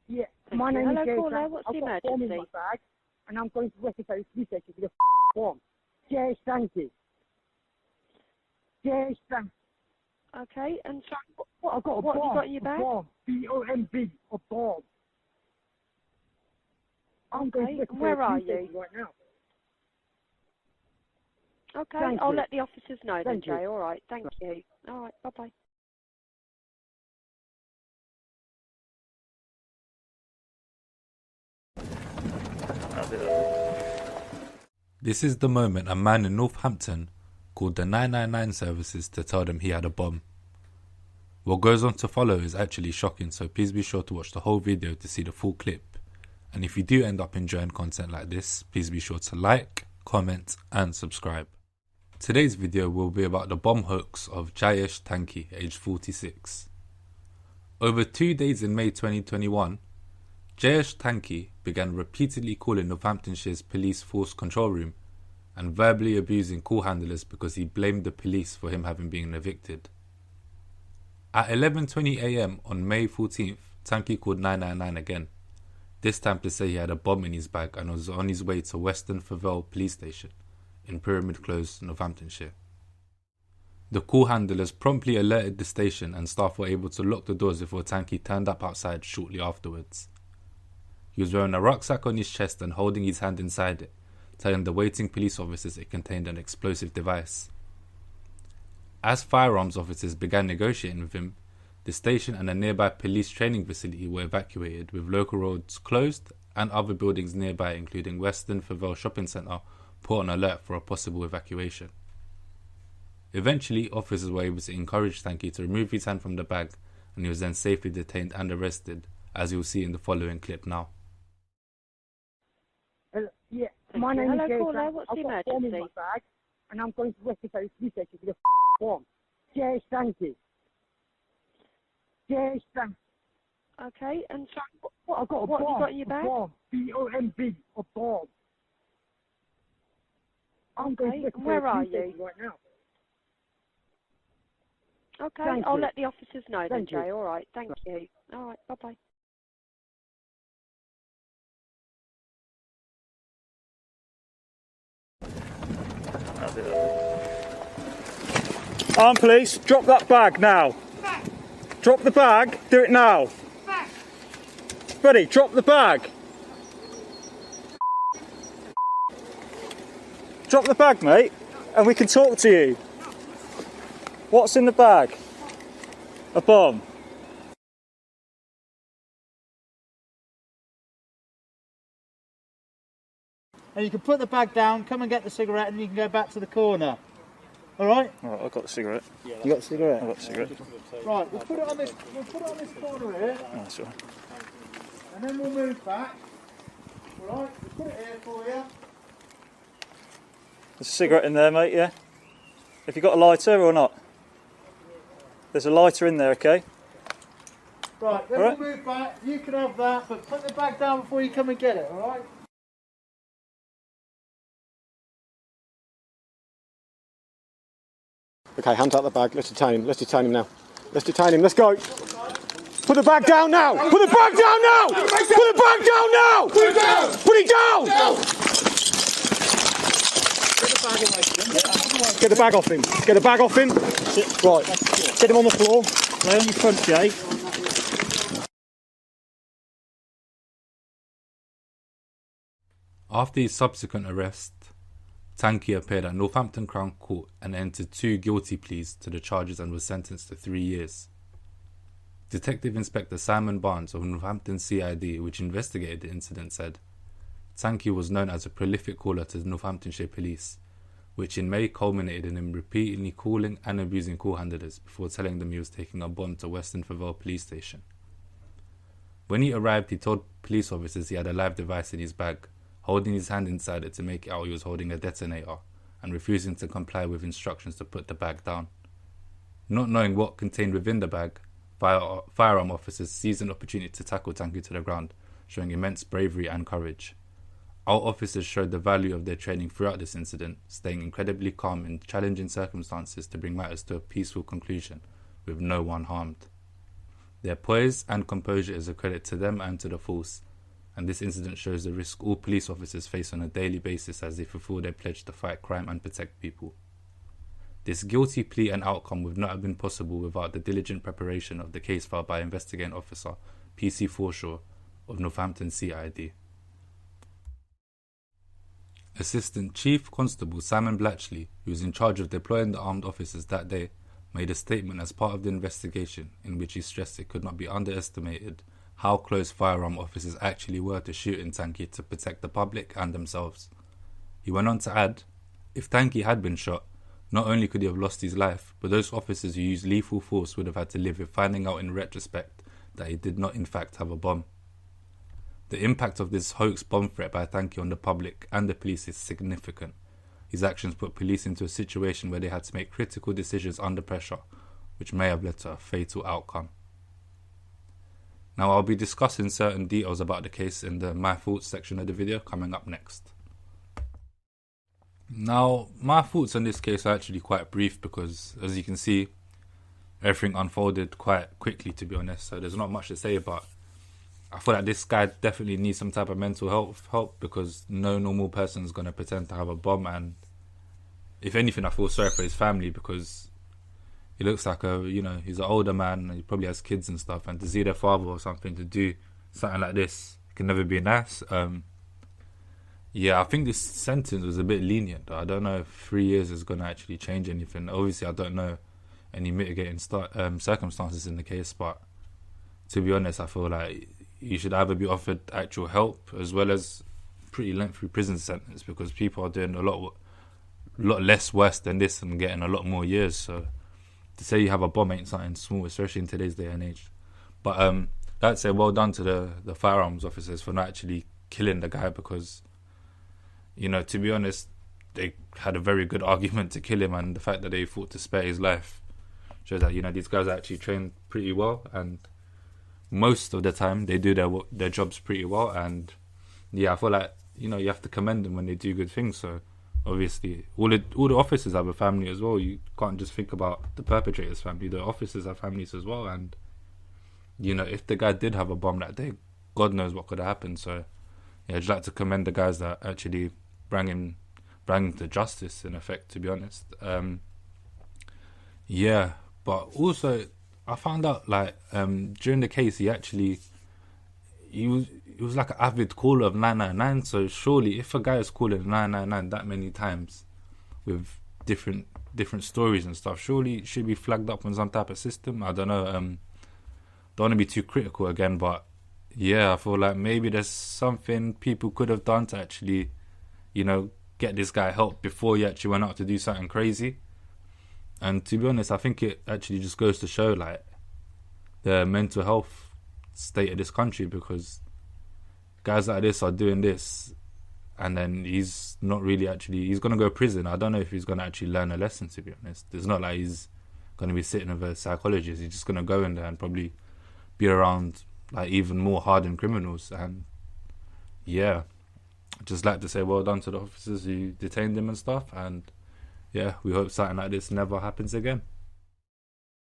Yeah, Thank my you. name is Hello, Jayesh caller. Thanki. What's I've the got a form in my emergency? bag, and I'm going to Western Police Station with a form. Jayesh Thanki. Jayesh Thanki. Okay, and so I've got a what have bomb. you got in your bag? A bomb. B-O-M-B. A bomb. I'm going to Okay, Western and where are Police Station you? right now. Okay, Thank I'll you. let the officers know then, Thank you. Jay. All right, thank you. All right, bye-bye. This is the moment a man in Northampton called the 999 services to tell them he had a bomb. What goes on to follow is actually shocking, so please be sure to watch the whole video to see the full clip. And if you do end up enjoying content like this, please be sure to like, comment and subscribe. Today's video will be about the bomb hoax of Jayesh Thanki, aged 46. Over 2 days in May 2021, Jayesh Thanki began repeatedly calling Northamptonshire's police force control room and verbally abusing call handlers because he blamed the police for him having been evicted. At 11:20 AM on May 14th, Thanki called 999 again, this time to say he had a bomb in his bag and was on his way to Western Police Station in Pyramid Close, Northamptonshire. The call handlers promptly alerted the station and staff were able to lock the doors before Thanki turned up outside shortly afterwards. He was wearing a rucksack on his chest and holding his hand inside it, telling the waiting police officers it contained an explosive device. As firearms officers began negotiating with him, the station and a nearby police training facility were evacuated, with local roads closed and other buildings nearby, including Western Shopping Centre, put on alert for a possible evacuation. Eventually, officers were able to encourage Thanki to remove his hand from the bag, and he was then safely detained and arrested, as you'll see in the following clip now. Yeah, Thank my you. name Hello, is Jayesh caller. Thanki. What's I've the got a form in my emergency? bag, and I'm going to Western Police Station with a form. Jayesh Thanki. Jayesh Thanki. Okay, and so I've got a what bomb. have you got in your bag? A bomb. B-O-M-B. A bomb. I'm going to Okay, Western and where are Police Station you? right now. Okay, Thank I'll you. let the officers know then, Thank you. Jay. All right, thank you. All right, bye-bye. Armed police, drop that bag now. Drop the bag, do it now. Buddy, drop the bag. Drop the bag, mate, and we can talk to you. What's in the bag? A bomb. And you can put the bag down, come and get the cigarette, and you can go back to the corner. All right? Right, I've got the cigarette. You got the cigarette? I've got the cigarette. Right, we'll put it on this. We'll put it on this corner here, Oh, that's all right. and then we'll move back. All right, we'll put it here for you. There's a cigarette in there, mate, yeah? Have you got a lighter or not? There's a lighter in there, okay? Right, then All right. we'll move back. You can have that, but put the bag down before you come and get it. All right? Okay, hands out the bag. Let's detain him. Let's detain him now. Let's detain him. Let's go. Put the bag down now. Put the bag down now. Put the bag down now. Put it down. Put it down. Get the bag off him. Get the bag off him. Right. Get him on the floor. Lay on your front, Jay. After his subsequent arrest, Thanki appeared at Northampton Crown Court and entered 2 guilty pleas to the charges and was sentenced to 3 years. Detective Inspector Simon Barnes of Northampton CID, which investigated the incident, said Thanki was known as a prolific caller to the Northamptonshire Police, which in May culminated in him repeatedly calling and abusing call handlers before telling them he was taking a bomb to Western Police Station. When he arrived, he told police officers he had a live device in his bag, holding his hand inside it to make it out he was holding a detonator, and refusing to comply with instructions to put the bag down. Not knowing what contained within the bag, firearm officers seized an opportunity to tackle Thanki to the ground, showing immense bravery and courage. Our officers showed the value of their training throughout this incident, staying incredibly calm in challenging circumstances to bring matters to a peaceful conclusion, with no one harmed. Their poise and composure is a credit to them and to the force, and this incident shows the risk all police officers face on a daily basis as they fulfill their pledge to fight crime and protect people. This guilty plea and outcome would not have been possible without the diligent preparation of the case file by Investigating Officer PC Forshaw of Northampton CID. Assistant Chief Constable Simon Blatchley, who was in charge of deploying the armed officers that day, made a statement as part of the investigation in which he stressed it could not be underestimated how close firearm officers actually were to shooting Thanki to protect the public and themselves. He went on to add, if Thanki had been shot, not only could he have lost his life, but those officers who used lethal force would have had to live with finding out in retrospect that he did not in fact have a bomb. The impact of this hoax bomb threat by Thanki on the public and the police is significant. His actions put police into a situation where they had to make critical decisions under pressure, which may have led to a fatal outcome. Now I'll be discussing certain details about the case in the My Thoughts section of the video coming up next. Now, my thoughts on this case are actually quite brief because, as you can see, everything unfolded quite quickly, to be honest, so there's not much to say, but I feel like this guy definitely needs some type of mental help because no normal person is going to pretend to have a bomb, and if anything I feel sorry for his family because he looks like he's an older man and he probably has kids and stuff, and to see their father or something to do something like this can never be nice. Yeah, I think this sentence was a bit lenient. I don't know if 3 years is going to actually change anything. Obviously, I don't know any mitigating circumstances in the case, but to be honest, I feel like you should either be offered actual help as well as pretty lengthy prison sentence because people are doing a lot less worse than this and getting a lot more years. So to say you have a bomb ain't something small, especially in today's day and age. But that said, well done to the firearms officers for not actually killing the guy because, to be honest, they had a very good argument to kill him, and the fact that they fought to spare his life shows that, these guys are actually trained pretty well, and most of the time they do their jobs pretty well. And yeah, I feel like, you have to commend them when they do good things. So obviously all the officers have a family as well. You can't just think about the perpetrator's family. The officers have families as well, and if the guy did have a bomb that day, God knows what could have happened. So yeah, I'd just like to commend the guys that actually bring him to justice, in effect, to be honest. Yeah, but also I found out during the case he was like an avid caller of 999. So surely if a guy is calling 999 that many times with different stories and stuff, surely it should be flagged up on some type of system. I don't know. Don't want to be too critical again, but yeah, I feel like maybe there's something people could have done to actually, get this guy help before he actually went out to do something crazy. And to be honest, I think it actually just goes to show the mental health state of this country, because guys like this are doing this and then he's not really he's going to go to prison. I don't know if he's going to actually learn a lesson, to be honest. It's not like he's going to be sitting with a psychologist. He's just going to go in there and probably be around even more hardened criminals. And yeah, I'd just like to say well done to the officers who detained him and stuff, and yeah, we hope something like this never happens again.